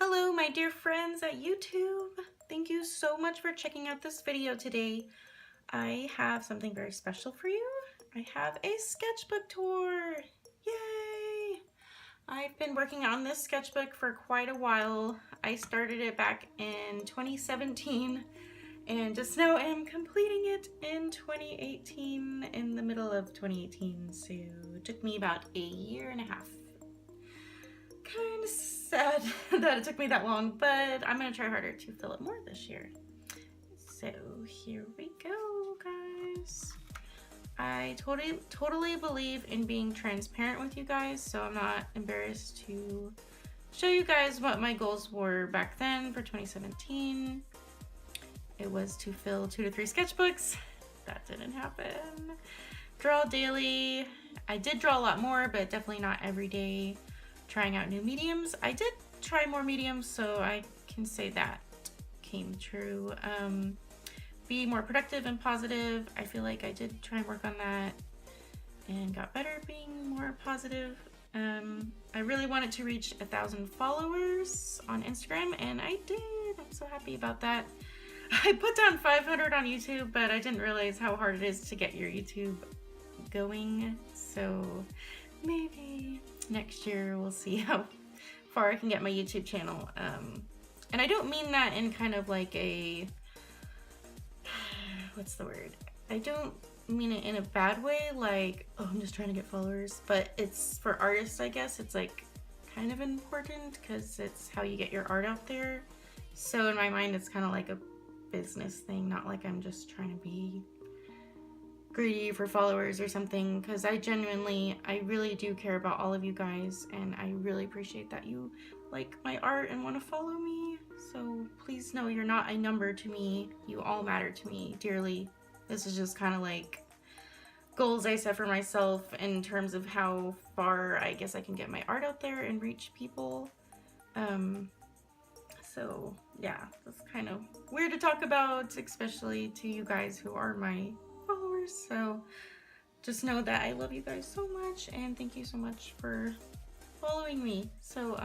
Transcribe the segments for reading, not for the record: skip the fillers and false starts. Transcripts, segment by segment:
Hello, my dear friends at YouTube. Thank you so much for checking out this video today. I have something very special for you. I have a sketchbook tour. Yay! I've been working on this sketchbook for quite a while. I started it back in 2017 and just now am completing it in 2018, in the middle of 2018. So it took me about a year and a half. Kind of sad that it took me that long, but I'm gonna try harder to fill it more this year. So here we go, guys. I totally believe in being transparent with you guys, so I'm not embarrassed to show you guys what my goals were back then for 2017. It was to fill 2 to 3 sketchbooks. That didn't happen. Draw daily. I did draw a lot more, but definitely not every day. Trying out new mediums. I did try more mediums, so I can say that came true. Be more productive and positive. I feel like I did try and work on that and got better at being more positive. I really wanted to reach 1,000 followers on Instagram, and I did. I'm so happy about that. I put down 500 on YouTube, but I didn't realize how hard it is to get your YouTube going, so maybe next year we'll see how far I can get my YouTube channel. And I don't mean that in kind of like a, what's the word? I don't mean it in a bad way, like, oh, I'm just trying to get followers, but it's for artists, I guess. It's like kind of important because it's how you get your art out there. So in my mind, it's kind of like a business thing, not like I'm just trying to be greedy for followers or something, because I really do care about all of you guys, and I really appreciate that you like my art and want to follow me. So please know you're not a number to me. You all matter to me dearly. This is just kind of like goals I set for myself in terms of how far I guess I can get my art out there and reach people. So yeah, that's kind of weird to talk about, especially to you guys who are my followers. So just know that I love you guys so much, and thank you so much for following me. So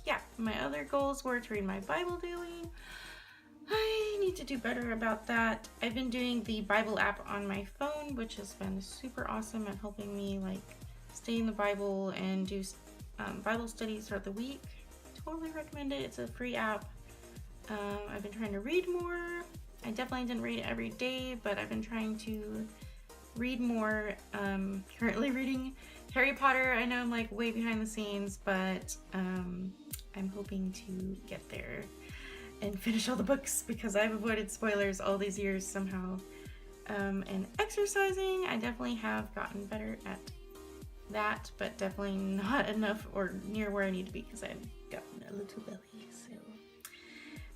yeah, my other goals were to read my Bible daily. I need to do better about that. I've been doing the Bible app on my phone, which has been super awesome at helping me like stay in the Bible and do Bible studies throughout the week. Totally recommend it. It's a free app. I've been trying to read more. I definitely didn't read every day, but I've been trying to read more. Currently reading Harry Potter. I know I'm like way behind the scenes, but I'm hoping to get there and finish all the books because I've avoided spoilers all these years somehow. And exercising, I definitely have gotten better at that, but definitely not enough or near where I need to be because I've gotten a little belly. So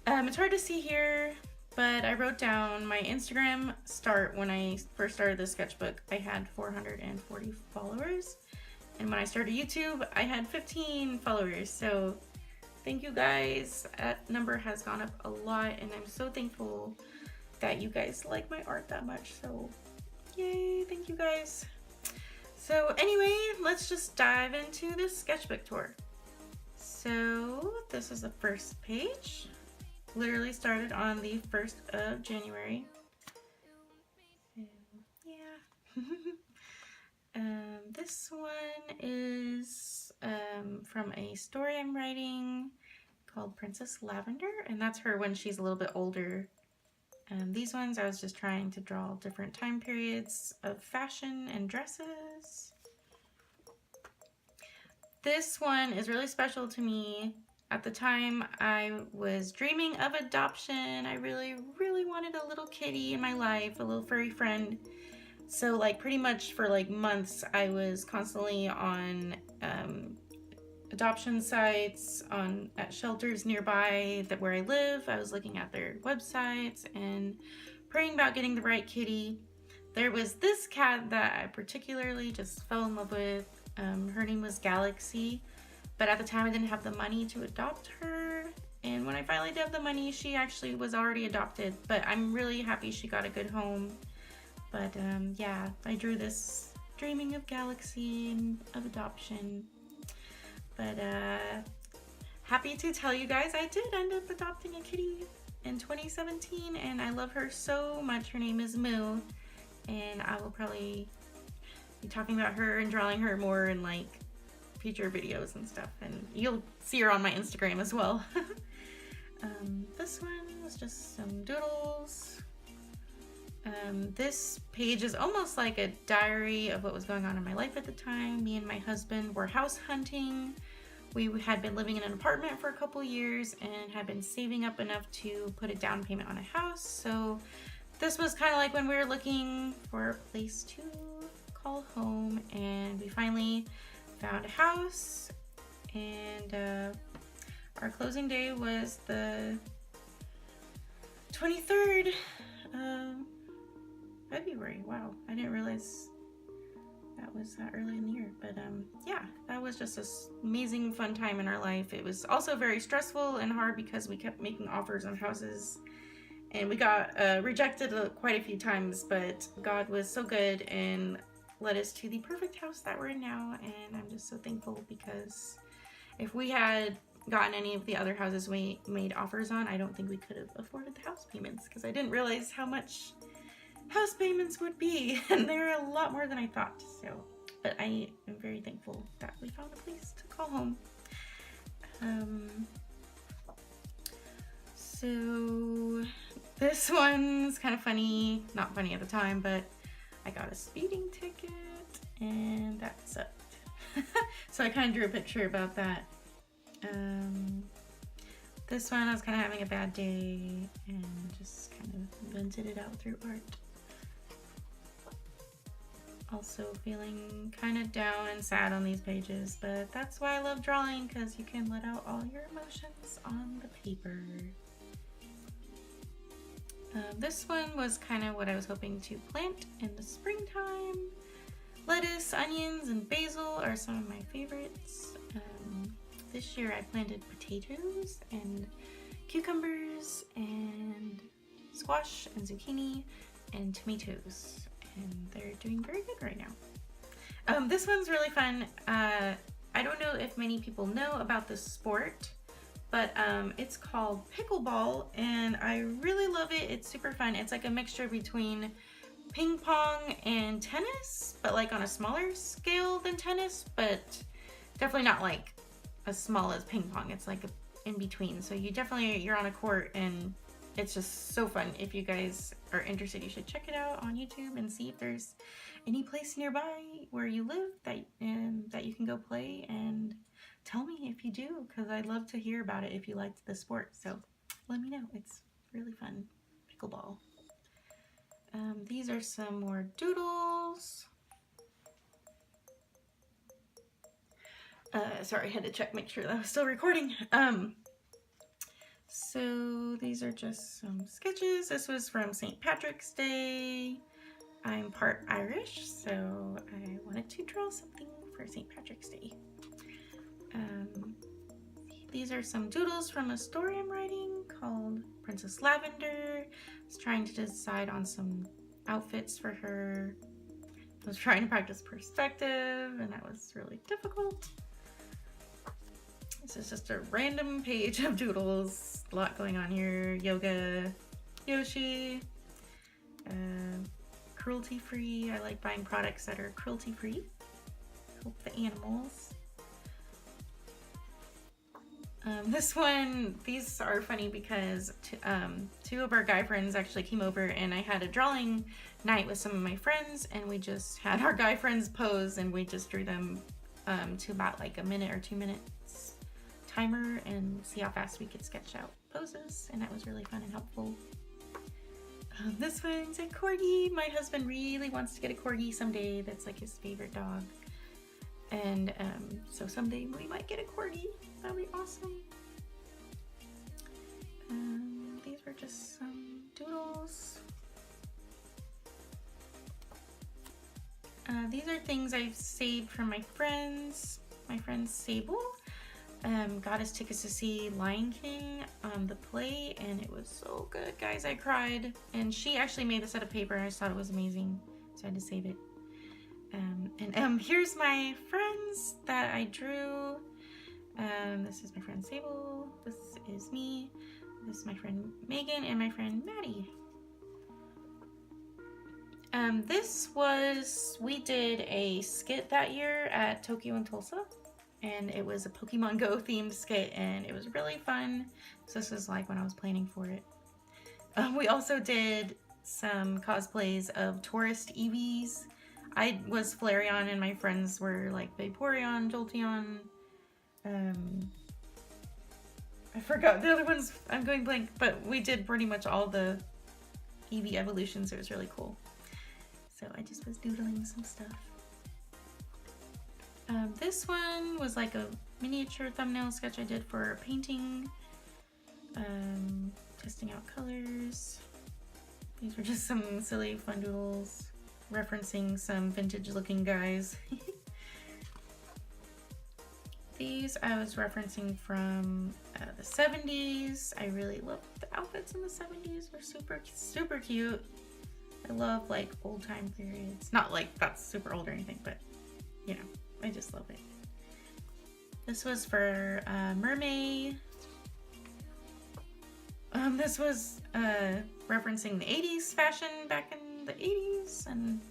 it's hard to see here, but I wrote down my Instagram start when I first started this sketchbook. I had 440 followers, and when I started YouTube, I had 15 followers. So thank you guys. That number has gone up a lot, and I'm so thankful that you guys like my art that much. So yay, thank you guys. So anyway, let's just dive into this sketchbook tour. So this is the first page. Literally started on the 1st of January. So, yeah. This one is from a story I'm writing called Princess Lavender, and that's her when she's a little bit older. These ones I was just trying to draw different time periods of fashion and dresses. This one is really special to me. At the time, I was dreaming of adoption. I really wanted a little kitty in my life, a little furry friend. So like pretty much for like months, I was constantly on adoption sites, at shelters nearby where I live. I was looking at their websites and praying about getting the right kitty. There was this cat that I particularly just fell in love with. Her name was Galaxy, but at the time I didn't have the money to adopt her. And when I finally did have the money, she actually was already adopted, but I'm really happy she got a good home. But yeah, I drew this dreaming of Galaxy and of adoption. But happy to tell you guys I did end up adopting a kitty in 2017, and I love her so much. Her name is Moo, and I will probably be talking about her and drawing her more in like future videos and stuff, and you'll see her on my Instagram as well. This one was just some doodles. This page is almost like a diary of what was going on in my life at the time. Me and my husband were house hunting. We had been living in an apartment for a couple years and had been saving up enough to put a down payment on a house. So this was kind of like when we were looking for a place to call home, and we finally found a house, and our closing day was the 23rd of February. Wow, I didn't realize that was that early in the year, but yeah, that was just this amazing fun time in our life. It was also very stressful and hard because we kept making offers on houses, and we got rejected quite a few times, but God was so good and led us to the perfect house that we're in now, and I'm just so thankful, because if we had gotten any of the other houses we made offers on, I don't think we could have afforded the house payments, because I didn't realize how much house payments would be, and they're a lot more than I thought. So, but I am very thankful that we found a place to call home. So this one's kind of funny, not funny at the time, but I got a speeding ticket and that sucked. So I kind of drew a picture about that. This one, I was kind of having a bad day and just kind of vented it out through art. Also feeling kind of down and sad on these pages, but that's why I love drawing, because you can let out all your emotions on the paper. This one was kind of what I was hoping to plant in the springtime. Lettuce, onions, and basil are some of my favorites. This year I planted potatoes and cucumbers and squash and zucchini and tomatoes, and they're doing very good right now. This one's really fun. I don't know if many people know about this sport, but it's called pickleball, and I really love it. It's super fun. It's like a mixture between ping pong and tennis, but like on a smaller scale than tennis, but definitely not like as small as ping pong. It's like in between. So you're on a court, and it's just so fun. If you guys are interested, you should check it out on YouTube and see if there's any place nearby where you live that you can go play, and tell me if you do, because I'd love to hear about it if you liked the sport. So let me know. It's really fun. Pickleball. These are some more doodles. Sorry, I had to check, make sure that I was still recording. So these are just some sketches. This was from St. Patrick's Day. I'm part Irish, so I wanted to draw something for St. Patrick's Day. These are some doodles from a story I'm writing called Princess Lavender. I was trying to decide on some outfits for her. I was trying to practice perspective, and that was really difficult. This is just a random page of doodles. A lot going on here. Yoga, Yoshi, cruelty-free. I like buying products that are cruelty-free. Help the animals. These are funny because two of our guy friends actually came over, and I had a drawing night with some of my friends, and we just had our guy friends pose, and we just drew them to about like a minute or 2 minutes timer and see how fast we could sketch out poses, and that was really fun and helpful. This one's a corgi. My husband really wants to get a corgi someday. That's like his favorite dog. And so someday we might get a corgi. That'd be awesome. These were just some doodles. These are things I've saved from my friends. My friend Sable got us tickets to see Lion King, the play, and it was so good, guys. I cried. And she actually made this out of paper, and I just thought it was amazing, so I had to save it. And here's my friends that I drew. This is my friend Sable. This is me. This is my friend Megan and my friend Maddie. We did a skit that year at Tokyo and Tulsa, and it was a Pokemon Go themed skit, and it was really fun. So this was like when I was planning for it. We also did some cosplays of tourist Eevees. I was Flareon and my friends were like Vaporeon, Jolteon. I forgot the other ones, I'm going blank, but we did pretty much all the Eevee evolutions. It was really cool. So I just was doodling some stuff. This one was like a miniature thumbnail sketch I did for a painting. Testing out colors. These were just some silly fun doodles referencing some vintage looking guys. These I was referencing from the 70s. I really loved the outfits in the 70s. They're super cute. I love like old time periods. Not like that's super old or anything, but you know, I just love it. This was for Mermaid. This was referencing the 80s fashion back in the 80s, and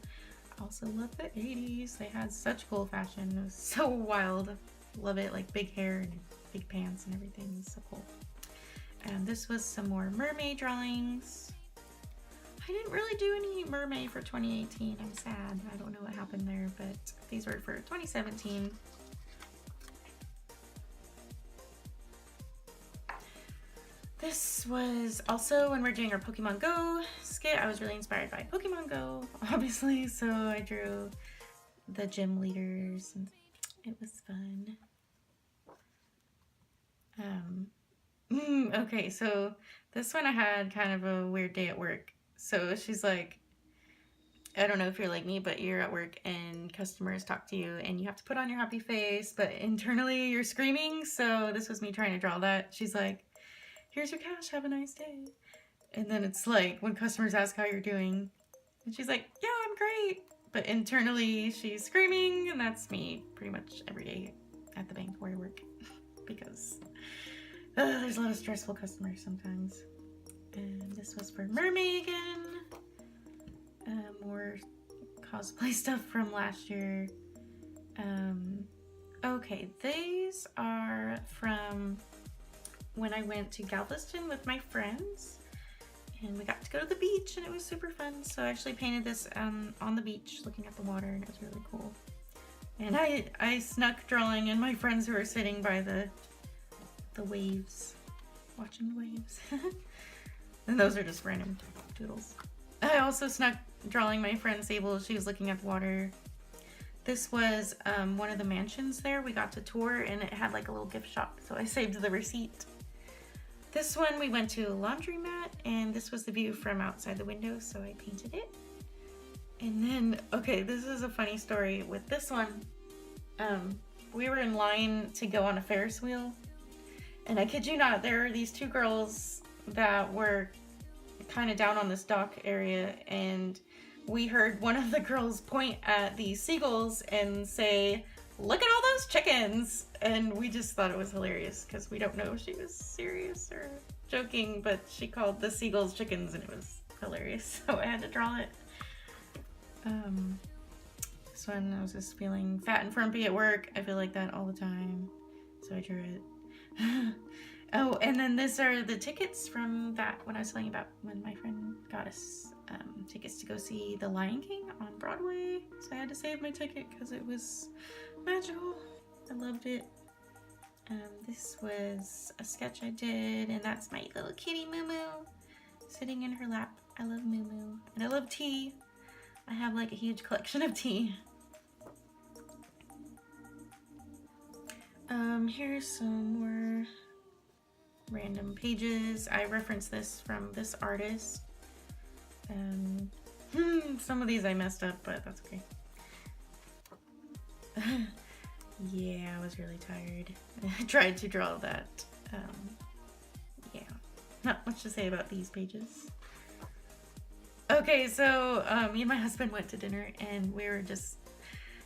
I also love the 80s. They had such cool fashion. It was so wild. Love it, like big hair and big pants and everything. It was so cool. And this was some more mermaid drawings. I didn't really do any mermaid for 2018. I'm sad. I don't know what happened there, but these were for 2017. This was also when we're doing our Pokemon Go skit. I was really inspired by Pokemon Go, obviously, so I drew the gym leaders and it was fun. Okay, so this one I had kind of a weird day at work. So she's like, I don't know if you're like me, but you're at work and customers talk to you and you have to put on your happy face, but internally you're screaming. So this was me trying to draw that. She's like, here's your cash, have a nice day. And then it's like when customers ask how you're doing and she's like, yeah, I'm great. But internally she's screaming, and that's me pretty much every day at the bank where I work because there's a lot of stressful customers sometimes. And this was for Mermaid again. More cosplay stuff from last year. Okay, these are from when I went to Galveston with my friends. And we got to go to the beach and it was super fun. So I actually painted this on the beach looking at the water, and it was really cool. And I snuck drawing and my friends who were sitting by the waves, watching the waves. And those are just random doodles. I also snuck drawing my friend Sable. She was looking at the water. This was one of the mansions there. We got to tour and it had like a little gift shop. So I saved the receipt. This one we went to a laundromat, and this was the view from outside the window, so I painted it. And then, okay, this is a funny story with this one. We were in line to go on a Ferris wheel, and I kid you not, there were these two girls that were kind of down on this dock area, and we heard one of the girls point at the seagulls and say, "Look at all those chickens!" And we just thought it was hilarious because we don't know if she was serious or joking, but she called the seagulls chickens and it was hilarious, so I had to draw it. This one, I was just feeling fat and frumpy at work. I feel like that all the time, so I drew it. Oh, and then these are the tickets from that when I was telling you about when my friend got us tickets to go see The Lion King on Broadway. So I had to save my ticket because it was magical. I loved it. This was a sketch I did, and that's my little kitty Moo Moo sitting in her lap. I love Moo Moo, and I love tea. I have like a huge collection of tea. Here's some more random pages. I referenced this from this artist. Some of these I messed up, but that's okay. Yeah, I was really tired. I tried to draw that. Yeah, not much to say about these pages. Okay, so me and my husband went to dinner and we were just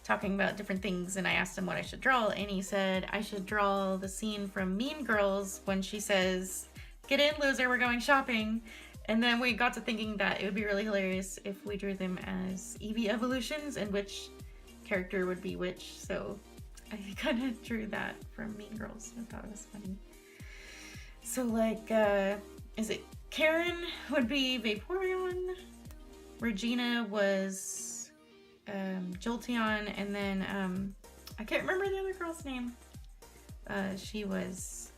talking about different things, and I asked him what I should draw, and he said I should draw the scene from Mean Girls when she says, "Get in, loser, we're going shopping." And then we got to thinking that it would be really hilarious if we drew them as Eevee evolutions and which character would be which. So I kind of drew that from Mean Girls. I thought it was funny. So like, is it Karen would be Vaporeon, Regina was Jolteon, and then I can't remember the other girl's name. She was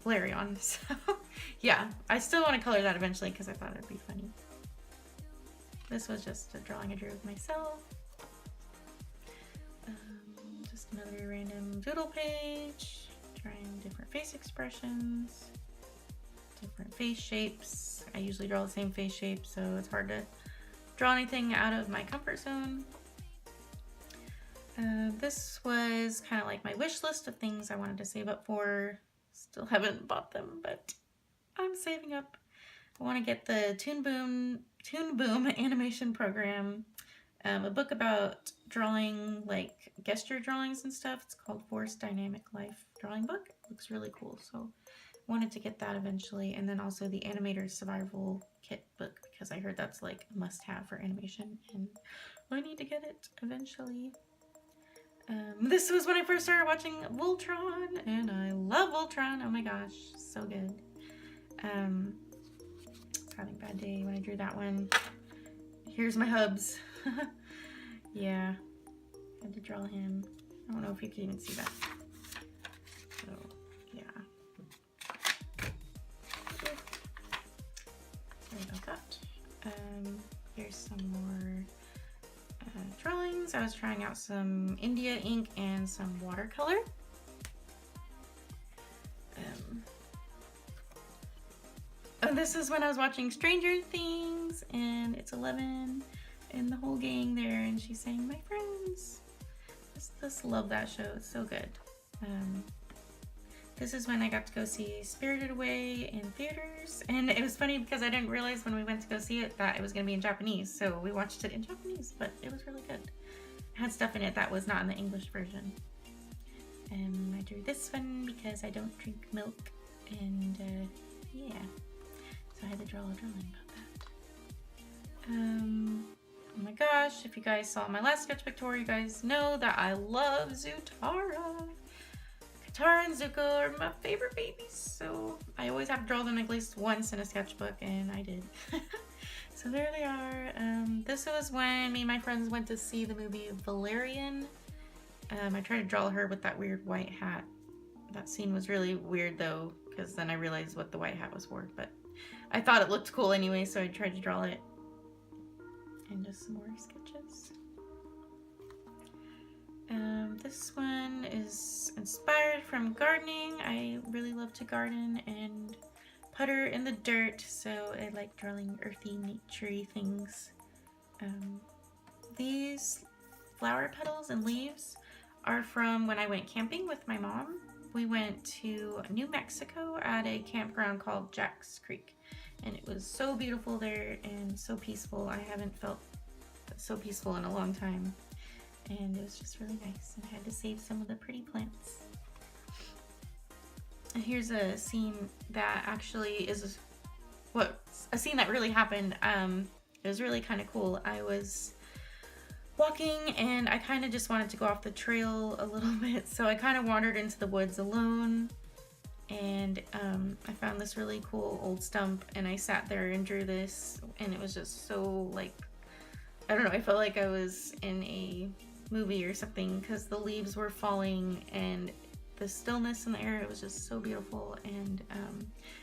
Flareon. So yeah, I still want to color that eventually because I thought it'd be funny. This was just a drawing I drew of myself. Just another random doodle page, trying different face expressions, different face shapes. I usually draw the same face shape, so it's hard to draw anything out of my comfort zone. This was kind of like my wish list of things I wanted to save up for. Still haven't bought them, but I'm saving up. I want to get the Toon Boom animation program, a book about drawing, like gesture drawings and stuff. It's called Force Dynamic Life Drawing Book. It looks really cool, so I wanted to get that eventually. And then also the Animator's Survival Kit book, because I heard that's like a must-have for animation, and I need to get it eventually. This was when I first started watching Voltron, and I love Voltron. Oh my gosh, so good. Having a bad day when I drew that one. Here's my hubs. Yeah, had to draw him. I don't know if you can even see that. So, yeah. Sorry about that. Here's some more drawings. I was trying out some India ink and some watercolor. And this is when I was watching Stranger Things, and it's 11, and the whole gang there, and she's saying, "My friends." Just love that show. It's so good. This is when I got to go see Spirited Away in theaters, and it was funny because I didn't realize when we went to go see it that it was going to be in Japanese, so we watched it in Japanese, but it was really good. It had stuff in it that was not in the English version. I drew this one because I don't drink milk, and yeah, so I had to draw a drawing about that. Oh my gosh, if you guys saw my last sketchbook tour, you guys know that I love Zutara. Katara and Zuko are my favorite babies, so I always have to draw them at least once in a sketchbook, and I did. So there they are. This was when me and my friends went to see the movie Valerian. I tried to draw her with that weird white hat. That scene was really weird though, because then I realized what the white hat was for, but I thought it looked cool anyway, so I tried to draw it. And just some more sketches. This one is inspired from gardening. I really love to garden and putter in the dirt, so I like drawing earthy, naturey things. These flower petals and leaves are from when I went camping with my mom. We went to New Mexico at a campground called Jack's Creek, and it was so beautiful there and so peaceful. I haven't felt so peaceful in a long time, and it was just really nice, and I had to save some of the pretty plants. And here's a scene that actually is a scene that really happened. It was really kind of cool. I was walking and I kind of just wanted to go off the trail a little bit, so I kind of wandered into the woods alone, and I found this really cool old stump, and I sat there and drew this, and it was just so, like, I don't know, I felt like I was in a movie or something because the leaves were falling and the stillness in the air, it was just so beautiful. And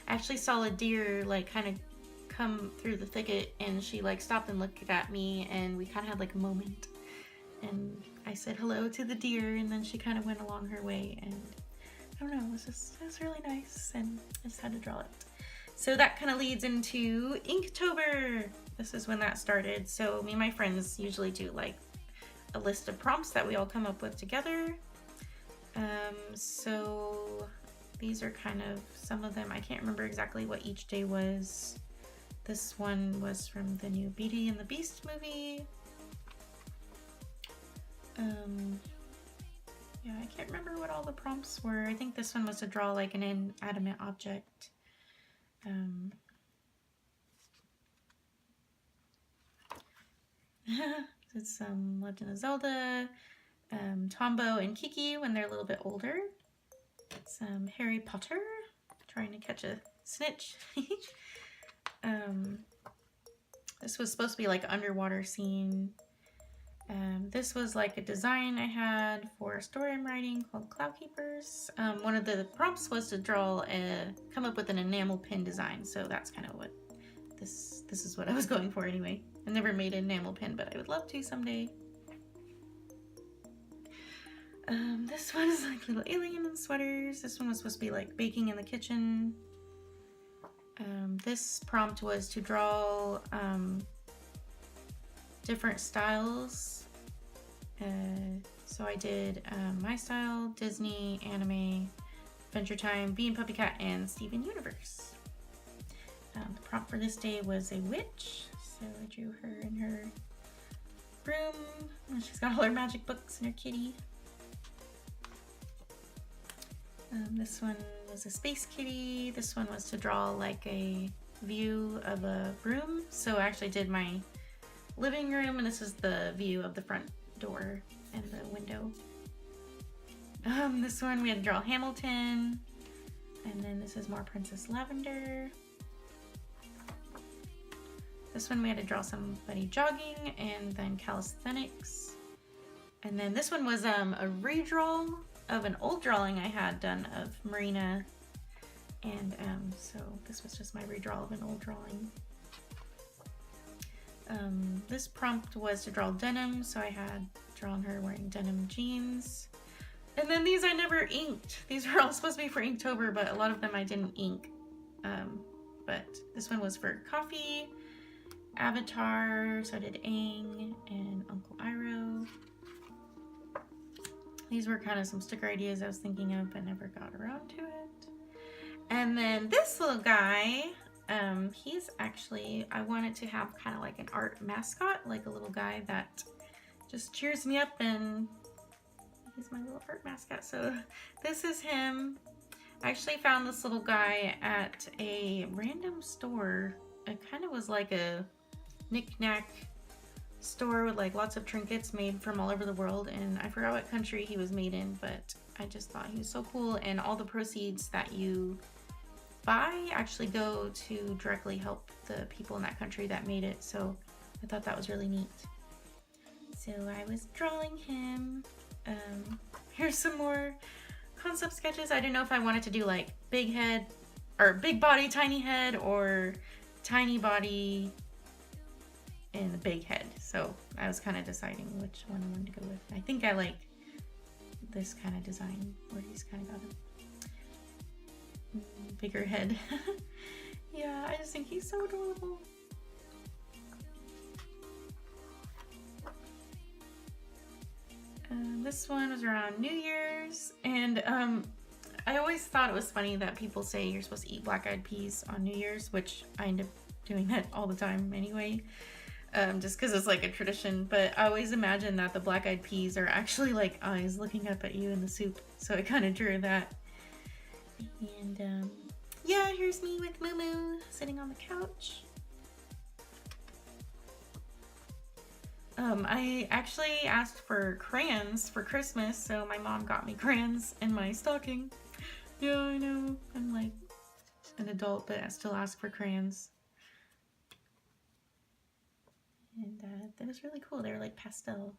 I actually saw a deer like kind of come through the thicket, and she like stopped and looked at me, and we kind of had like a moment, and I said hello to the deer, and then she kind of went along her way, and I don't know, it was really nice, and I just had to draw it. So that kind of leads into Inktober. This is when that started. So me and my friends usually do like a list of prompts that we all come up with together. So these are kind of some of them. I can't remember exactly what each day was. This one was from the new Beauty and the Beast movie. Yeah, I can't remember what all the prompts were. I think this one was to draw like an inanimate object. It's Legend of Zelda, Tombo and Kiki when they're a little bit older. Some Harry Potter, trying to catch a snitch. This was supposed to be like an underwater scene. This was like a design I had for a story I'm writing called Cloud Keepers. One of the prompts was to come up with an enamel pin design, so that's kind of what this is what I was going for anyway. I never made an enamel pin, but I would love to someday. This one is like little alien in sweaters. This one was supposed to be like baking in the kitchen. This prompt was to draw different styles. So I did my style, Disney, anime, Adventure Time, Bee and Puppy Cat, and Steven Universe. The prompt for this day was a witch. So I drew her in her room. And she's got all her magic books and her kitty. This one was a space kitty. This one was to draw like a view of a room. So I actually did my living room, and this is the view of the front door and the window. This one we had to draw Hamilton, and then this is more Princess Lavender. This one we had to draw somebody jogging, and then calisthenics. And then this one was a redraw of an old drawing I had done of Marina, and so this was just my redraw of an old drawing. This prompt was to draw denim, so I had drawn her wearing denim jeans. And then these I never inked. These were all supposed to be for Inktober, but a lot of them I didn't ink. But this one was for Coffee, Avatar, so I did Aang and Uncle Iroh. These were kind of some sticker ideas I was thinking of, but never got around to it. And then this little guy, he's actually, I wanted to have kind of like an art mascot, like a little guy that just cheers me up, and he's my little art mascot. So this is him. I actually found this little guy at a random store. It kind of was like a knick-knack store with like lots of trinkets made from all over the world, and I forgot what country he was made in, but I just thought he was so cool, and all the proceeds that you buy actually go to directly help the people in that country that made it, so I thought that was really neat. So I was drawing him. Here's some more concept sketches. I didn't know if I wanted to do like big head or big body, tiny head, or tiny body and a big head. So I was kind of deciding which one I wanted to go with. I think I like this kind of design where he's kind of got a bigger head. Yeah, I just think he's so adorable. This one was around New Year's, and I always thought it was funny that people say you're supposed to eat black-eyed peas on New Year's, which I end up doing that all the time anyway, just because it's like a tradition. But I always imagine that the black-eyed peas are actually like eyes looking up at you in the soup, so I kind of drew that. And yeah, here's me with Moo Moo sitting on the couch. I actually asked for crayons for Christmas, so my mom got me crayons in my stocking. Yeah, I know, I'm like an adult, but I still ask for crayons. And that was really cool. They were like pastel,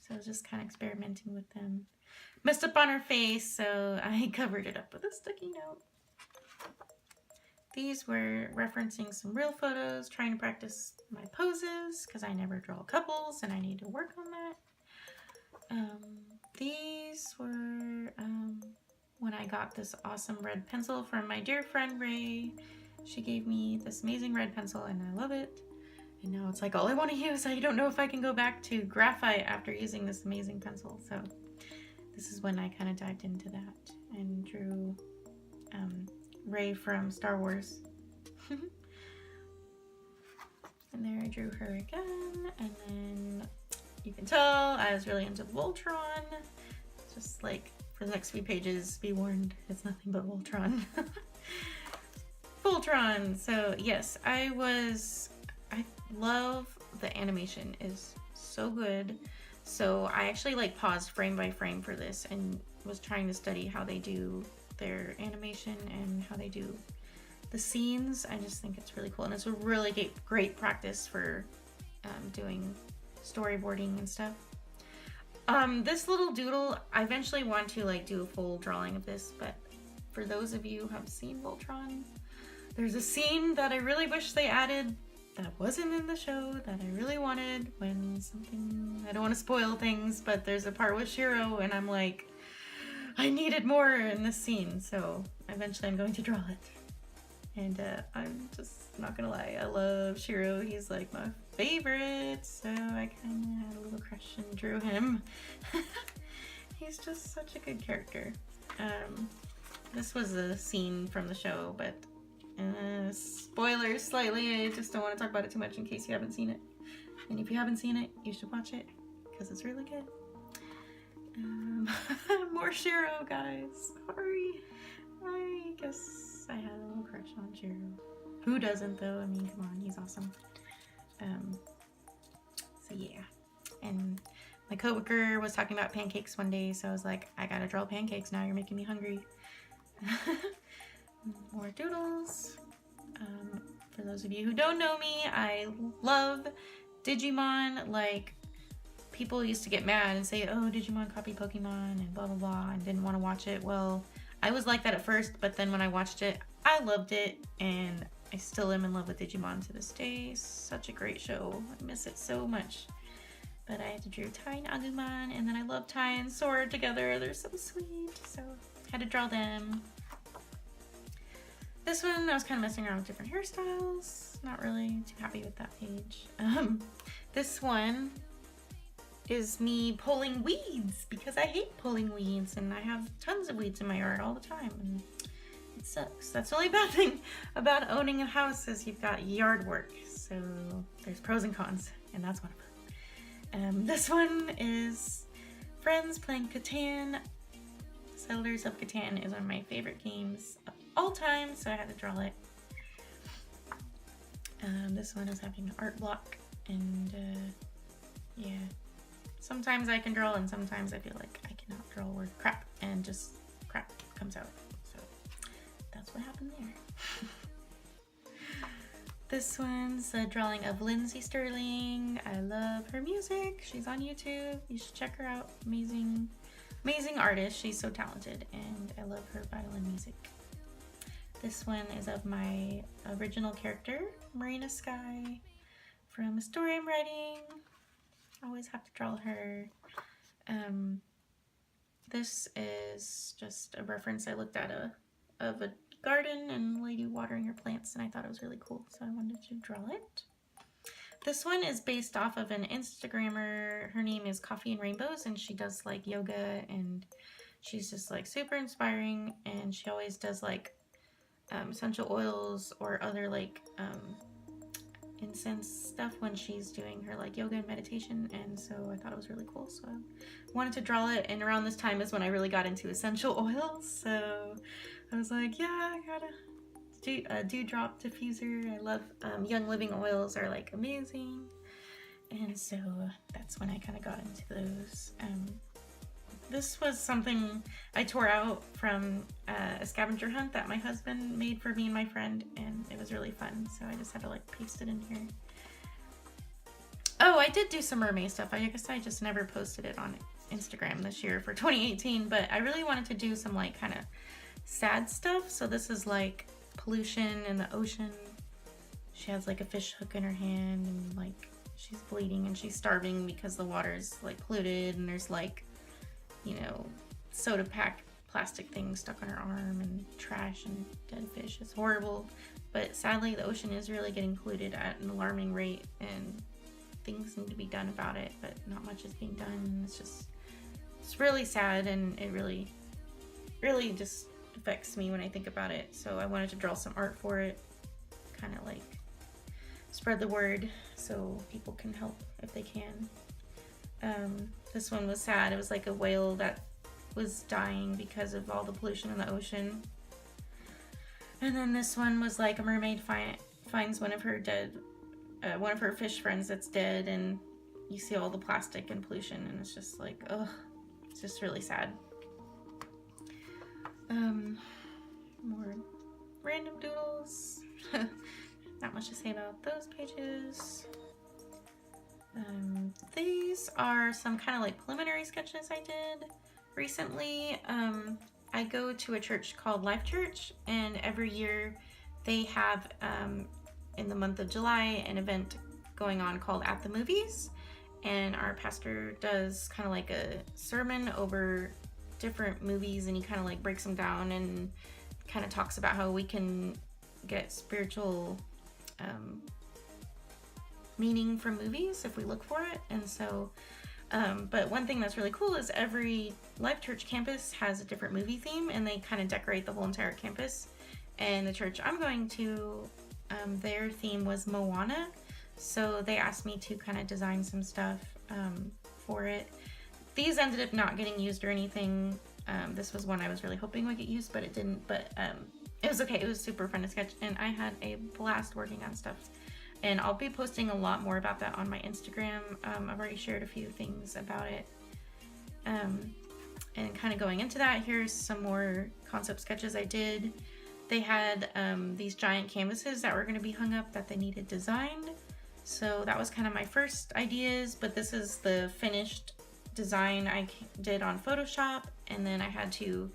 so I was just kind of experimenting with them. Messed up on her face, so I covered it up with a sticky note. These were referencing some real photos, trying to practice my poses, because I never draw couples and I need to work on that. These were when I got this awesome red pencil from my dear friend Ray. She gave me this amazing red pencil and I love it. And now it's like all I want to use. I don't know if I can go back to graphite after using this amazing pencil. So this is when I kind of dived into that and drew Rey from Star Wars. And there I drew her again, and then you can tell I was really into Voltron. Just like for the next few pages, be warned, it's nothing but Voltron. Voltron! So yes, I love the animation is so good. So I actually like paused frame by frame for this and was trying to study how they do their animation and how they do the scenes. I just think it's really cool, and it's a really great practice for doing storyboarding and stuff. This little doodle, I eventually want to like do a full drawing of this, but for those of you who have seen Voltron, there's a scene that I really wish they added that wasn't in the show that I really wanted when something, I don't want to spoil things, but there's a part with Shiro and I'm like, I needed more in this scene, so eventually I'm going to draw it. And I'm just not gonna lie, I love Shiro. He's like my favorite, so I kind of had a little crush and drew him. He's just such a good character. This was a scene from the show, but spoilers slightly. I just don't want to talk about it too much in case you haven't seen it. And if you haven't seen it, you should watch it because it's really good. More Shiro, guys. Sorry. I guess I had a little crush on Shiro. Who doesn't, though? I mean, come on, he's awesome. So yeah. And my coworker was talking about pancakes one day, so I was like, I gotta draw pancakes now. You're making me hungry. More doodles. For those of you who don't know me, I love Digimon. Like, people used to get mad and say, oh, Digimon copied Pokemon and blah blah blah, and didn't want to watch it. Well, I was like that at first, but then when I watched it, I loved it, and I still am in love with Digimon to this day. Such a great show. I miss it so much. But I had to draw Tai and Agumon, and then I love Tai and Sora together. They're so sweet, so I had to draw them. This one, I was kind of messing around with different hairstyles. Not really too happy with that page. This one is me pulling weeds because I hate pulling weeds, and I have tons of weeds in my yard all the time, and it sucks. That's the only bad thing about owning a house is you've got yard work. So there's pros and cons, and that's one of them. This one is friends playing Catan. Settlers of Catan is one of my favorite games of all time, so I had to draw it. This one is having an art block, and yeah. Sometimes I can draw, and sometimes I feel like I cannot draw or crap, and just crap comes out. So that's what happened there. This one's a drawing of Lindsay Sterling. I love her music. She's on YouTube. You should check her out. Amazing, amazing artist. She's so talented, and I love her violin music. This one is of my original character, Marina Sky, from a story I'm writing. I always have to draw her. This is just a reference I looked at of a garden and a lady watering her plants, and I thought it was really cool, so I wanted to draw it. This one is based off of an Instagrammer. Her name is Coffee and Rainbows, and she does like yoga, and she's just like super inspiring, and she always does like essential oils or other like incense stuff when she's doing her like yoga and meditation, and so I thought it was really cool, so I wanted to draw it. And around this time is when I really got into essential oils, so I was like, yeah, I gotta a dewdrop diffuser. I love Young Living oils, are like amazing, and so that's when I kind of got into those. This was something I tore out from a scavenger hunt that my husband made for me and my friend, and it was really fun, so I just had to like paste it in here. Oh, I did do some mermaid stuff. I guess I just never posted it on Instagram this year for 2018, but I really wanted to do some like kind of sad stuff. So this is like pollution in the ocean. She has like a fish hook in her hand, and like she's bleeding and she's starving because the water's like polluted, and there's like, you know, soda pack plastic things stuck on her arm, and trash and dead fish. It's horrible, but sadly the ocean is really getting polluted at an alarming rate, and things need to be done about it, but not much is being done. It's really sad, and it really just affects me when I think about it. So I wanted to draw some art for it, kind of like spread the word so people can help if they can. This one was sad. It was like a whale that was dying because of all the pollution in the ocean. And then this one was like a mermaid finds one of her fish friends that's dead, and you see all the plastic and pollution, and it's just like, ugh, it's just really sad. More random doodles. Not much to say about those pages. These are some kind of like preliminary sketches I did recently. I go to a church called Life Church, and every year they have, in the month of July, an event going on called At the Movies, and our pastor does kind of like a sermon over different movies, and he kind of like breaks them down and kind of talks about how we can get spiritual meaning from movies if we look for it. And so but one thing that's really cool is every Life Church campus has a different movie theme, and they kind of decorate the whole entire campus. And the church I'm going to, their theme was Moana, so they asked me to kind of design some stuff for it. These ended up not getting used or anything. This was one I was really hoping would get used, but it didn't. But it was okay. It was super fun to sketch, and I had a blast working on stuff. And I'll be posting a lot more about that on my Instagram. I've already shared a few things about it. And kind of going into that, here's some more concept sketches I did. They had these giant canvases that were going to be hung up that they needed designed. So that was kind of my first ideas, but this is the finished design I did on Photoshop, and then I had to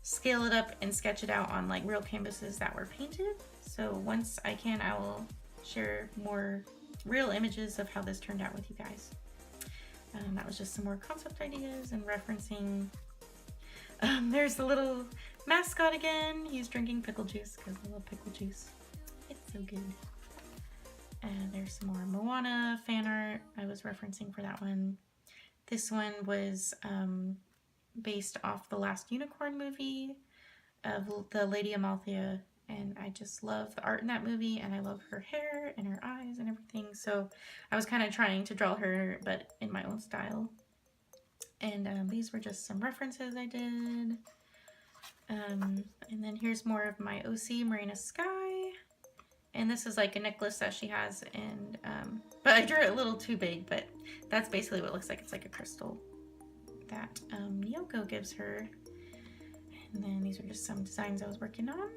scale it up and sketch it out on like real canvases that were painted. So once I can, I will share more real images of how this turned out with you guys. That was just some more concept ideas and referencing. There's the little mascot again. He's drinking pickle juice because I love pickle juice. It's so good. And there's some more Moana fan art I was referencing for that one. This one was based off the last unicorn movie of the Lady Amalthea, and I just love the art in that movie, and I love her hair and her eyes and everything. So I was kind of trying to draw her, but in my own style. And these were just some references I did. And then here's more of my OC Marina Sky. And this is like a necklace that she has, and but I drew it a little too big, but that's basically what it looks like. It's like a crystal that Nyoko gives her. And then these are just some designs I was working on.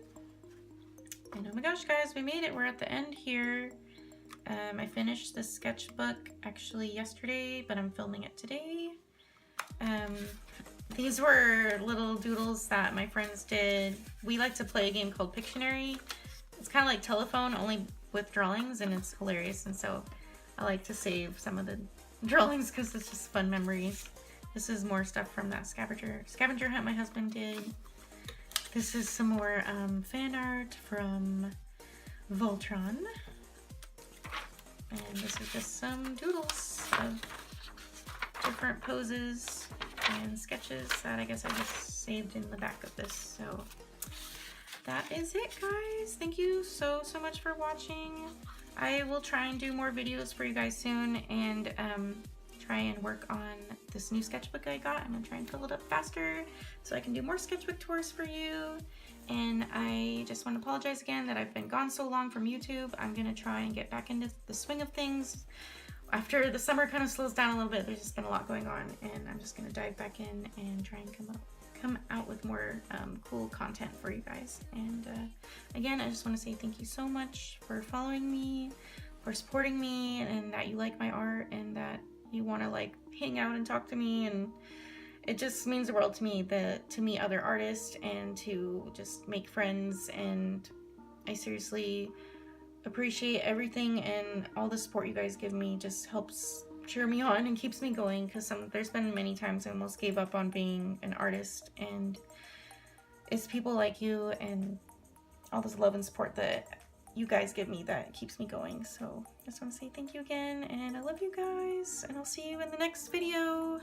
And oh my gosh, guys, we made it. We're at the end here. I finished this sketchbook actually yesterday, but I'm filming it today. These were little doodles that my friends did. We like to play a game called Pictionary. It's kind of like telephone, only with drawings, and it's hilarious. And so I like to save some of the drawings because it's just fun memories. This is more stuff from that scavenger hunt my husband did. This is some more fan art from Voltron. And this is just some doodles of different poses and sketches that I guess I just saved in the back of this. So that is it, guys. Thank you so much for watching. I will try and do more videos for you guys soon, and try and work on this new sketchbook I got. I'm gonna try and fill it up faster so I can do more sketchbook tours for you. And I just want to apologize again that I've been gone so long from YouTube. I'm gonna try and get back into the swing of things. After the summer kind of slows down a little bit, there's just been a lot going on, and I'm just gonna dive back in and try and come out with more cool content for you guys. And again, I just want to say thank you so much for following me, for supporting me, and that you like my art, and that you want to like hang out and talk to me. And it just means the world to me to meet other artists and to just make friends. And I seriously appreciate everything, and all the support you guys give me just helps cheer me on and keeps me going, because there's been many times I almost gave up on being an artist, and it's people like you and all this love and support that you guys give me that keeps me going. So I just want to say thank you again, and I love you guys, and I'll see you in the next video.